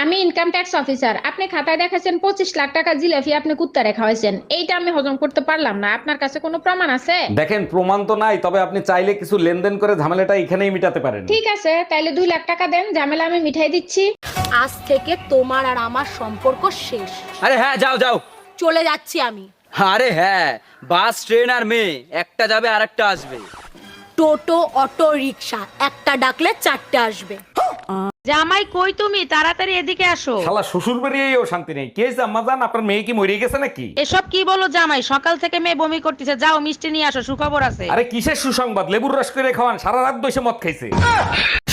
আমি income tax officer. আপনি খাতায় দেখাচ্ছেন 25 লাখ টাকা জিলাপি আপনি কুত্তারে খাওয়াইছেন, এইটা আমি হজম করতে পারলাম না। আপনার কাছে কোনো প্রমাণ আছে? দেখেন, প্রমাণ তো নাই, তবে আপনি চাইলে কিছু লেনদেন করে ঝামেলাটা এখানেই মিটাতে পারেন। ঠিক আছে, তাইলে 2 লাখ টাকা দেন, ঝামেলা আমি মিঠাই দিচ্ছি। আজ থেকে তোমার আর আমার সম্পর্ক শেষ। আরে হ্যাঁ, যাও যাও। চলে যাচ্ছি আমি। আরে হ্যাঁ, বাস ট্রেন আর মেয়ে, একটা যাবে আর একটা আসবে। টোটো অটো রিক্সা, একটা ডাকলে 4টে আসবে। জামাই কই তুমি? তাড়াতাড়ি এদিকে আসো। শালা শ্বশুর বাড়িয়েও শান্তি নেই। কে আম্মা জান, আপনার মেয়ে কি মরে গেছে নাকি? এসব কি বলো জামাই? সকাল থেকে মেয়ে বমি করতেছে, যাও মিষ্টি নিয়ে আসো, সুখবর আছে। আরে কিসের সুসংবাদ? লেবুর রস করে খাওয়ান, সারা রাত বসে মদ খাইছে।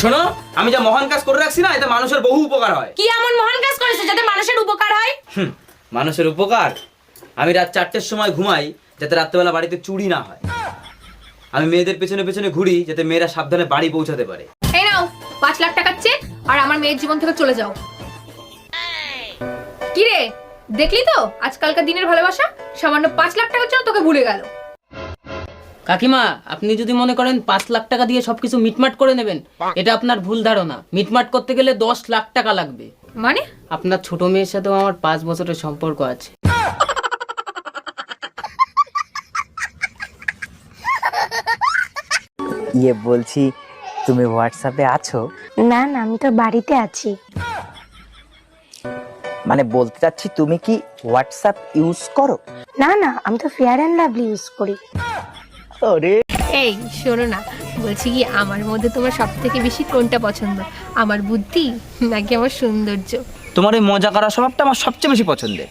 শোনো, আমি যা মহান কাজ করে রাখছি না, এতে মানুষের বহু উপকার হয়। কি এমন মহান কাজ করেছে যাতে মানুষের উপকার হয়? মানুষের উপকার? আমি রাত 4টের সময় ঘুমাই যাতে রাত্রেবেলা বাড়িতে চুরি না হয়। আমি মেয়েদের পেছনে পেছনে ঘুরি যাতে মেয়েরা সাবধানে বাড়ি পৌঁছাতে পারে। এই নাও 5 লাখ টাকার চেক, আর আমার মেয়ের জীবন থেকে চলে যাও। কি রে, দেখলি তো আজকালকার দিনের ভালোবাসা? সামান্য 5 লাখ টাকার জন্য তোকে ভুলে গেল। কাকিমা, আপনি যদি মনে করেন 5 লাখ টাকা দিয়ে সবকিছু মিটমাট করে নেবেন, এটা আপনার ভুল ধারণা। মিটমাট করতে গেলে 10 লাখ টাকা লাগবে। মানে? আপনার ছোট মেয়ের সাথেও আমার 5 বছরের সম্পর্ক আছে। বলছি, তুমি হোয়াটসঅ্যাপে আছো? না না, আমি তো বাড়িতে আছি। মানে বলতে চাচ্ছি, তুমি কি হোয়াটসঅ্যাপ ইউজ করো? না না, আমি তো ফেয়ার অ্যান্ড লাভলি ইউজ করি। আরে এই শোনো না, বলছি কি আমার মধ্যে তোমার সব থেকে বেশি কোনটা পছন্দ? আমার বুদ্ধি নাকি আমার সৌন্দর্য? তোমার এই মজা করার স্বভাবটা আমার সবচেয়ে বেশি পছন্দের।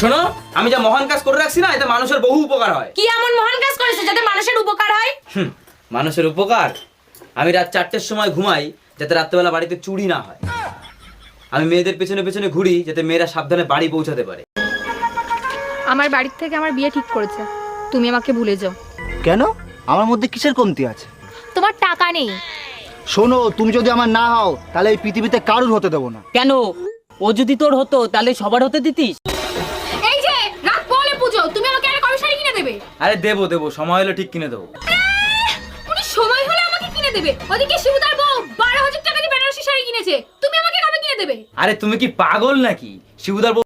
শোনো, আমি যা মহান কাজ করে রাখছি না, এতে মানুষের বহু উপকার হয়। কি এমন মহান কাজ করেছে যাতে মানুষের উপকার হয়? মানুষের উপকার? আমি রাত 4টের সময় ঘুমাই যাতে রাত্রেবেলা বাড়িতে চুরি না হয়। আমি মেয়েদের পেছনে পেছনে ঘুরি যাতে মেয়েরা সাবধানে বাড়ি পৌঁছাতে পারে। আমার বাড়ির থেকে আমার বিয়ে ঠিক করেছে, তুমি আমাকে ভুলে যাও। কেন? আমার মধ্যে কিসের কমতি আছে? তোমার টাকা নেই। শোনো, তুমি যদি আমার না হও তাহলে এই পৃথিবীতে কারুর হতে দেবো না। কেন? ও যদি তোর হতো তাহলে সবার হতে দিতিস? এই যে রাত পড়লে পুজো, তুমি আমাকে একটা কবে শাড়ি কিনে দেবে? আরে দেবো দেবো, সময় হলে ঠিক কিনে দেবো। উনি সময় হলে আমাকে কিনে দেবে? ওদিকে শিবুদার বউ 12,000 টাকা দিয়ে বেনারসি শাড়ি কিনেছে, তুমি আমাকে কবে কিনে দেবে? আরে তুমি কি পাগল নাকি? শিবুদার বউ।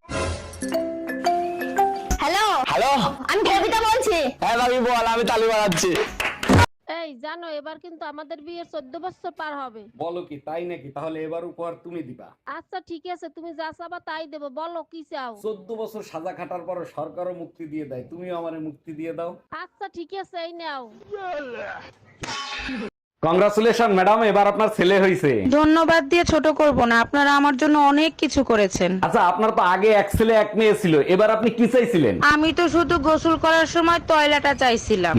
হ্যালো হ্যালো, আমি কবিতা বলছি। হ্যাঁ ভাবি বল, আমি তালি বানাচ্ছি। এই জানো, এবার কিন্তু আমাদের বিয়ের 14 বছর পার হবে। বলো কি, তাই নাকি? তাহলে এবার উপহার তুমি দিবা। আচ্ছা ঠিক আছে, তুমি যা চাবা তাই দেবো, বলো কি চাও। 14 বছর সাজা খাটার পর সরকারও মুক্তি দিয়ে দেয়, তুমিও আমারে মুক্তি দিয়ে দাও। আচ্ছা ঠিক আছে, এই নাও। কংগ্রাচুলেশন ম্যাডাম, এবার আপনার ছেলে হয়েছে। ধন্যবাদ দিয়ে ছোট করব না, আপনারা আমার জন্য অনেক কিছু করেছেন। আচ্ছা, আপনার তো আগে এক ছেলে এক মেয়ে ছিল, এবার আপনি কি চাইছিলেন? আমি তো শুধু গোসল করার সময় টয়লেটটা চাইছিলাম।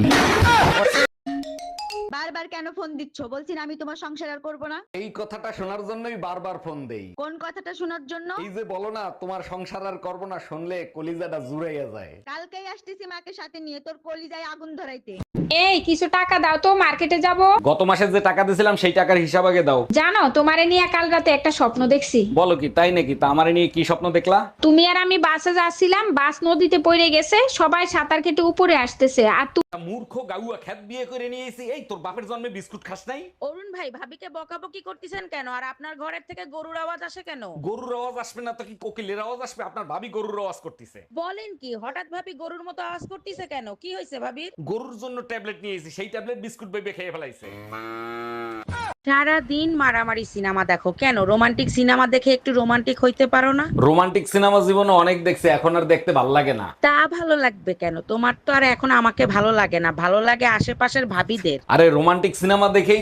বারবার কেন ফোন দিচ্ছ? বলছি না আমি তোমার সংসার আর করবো না। এই কথাটা শোনার জন্যই বারবার ফোন দেই। কোন কথাটা শোনার জন্য? এই যে বলো না, তোমার সংসার আর করবো না, শুনলে কলিজাটা জুড়াইয়া যায়। কালকেই আসতেছি মাকে সাথে নিয়ে তোর কলিজায় আগুন ধরাইতে। এই কিছু টাকা দাও তো, মার্কেটে যাব। গত মাসে যে টাকা দিয়েছিলাম সেই টাকার হিসাব আগে দাও। জানো, তোমারে নিয়ে কাল রাতে একটা স্বপ্ন দেখছি। বলো কি, তাই নাকি? তা আমারে নিয়ে কি স্বপ্ন দেখলা? তুমি আর আমি বাসে যাচ্ছিলাম, বাস নদীতে পড়ে গেছে, সবাই সাঁতার কেটে উপরে আসতেছে, আর মূর্খ গাউয়া খ্যাত বিয়ে করে নিয়েছি। এই তোর বাপের জন্মে বিস্কুট খাস নাই? অরুণ ভাই, ভাবিকে বকাবকি করতেছেন কেন? আর আপনার ঘরের থেকে গরুর আওয়াজ আসে কেন? গরুর আওয়াজ আসবে না তো কি কোকিলের আওয়াজ আসবে? আপনার ভাবি গরুর আওয়াজ করতেছে। বলেন কি, হঠাৎ ভাবি গরুর মতো আওয়াজ করতেছে কেন? কি হয়েছে ভাবির? গরুর জন্য ট্যাবলেট নিয়েছি, সেই ট্যাবলেট বিস্কুট বেবে খেয়ে ফেলাইছে। সারা দিন মারামারি সিনেমা দেখো কেন? রোমান্টিক সিনেমা দেখে একটু রোমান্টিক হইতে পারো না? রোমান্টিক সিনেমা জীবনে অনেক দেখছে, এখন আর দেখতে ভাল লাগে না। তা ভালো লাগবে কেন? তোমার তো আর এখন আমাকে ভালো লাগে না, ভালো লাগে আশেপাশের ভাবিদের। আরে রোমান্টিক সিনেমা দেখেই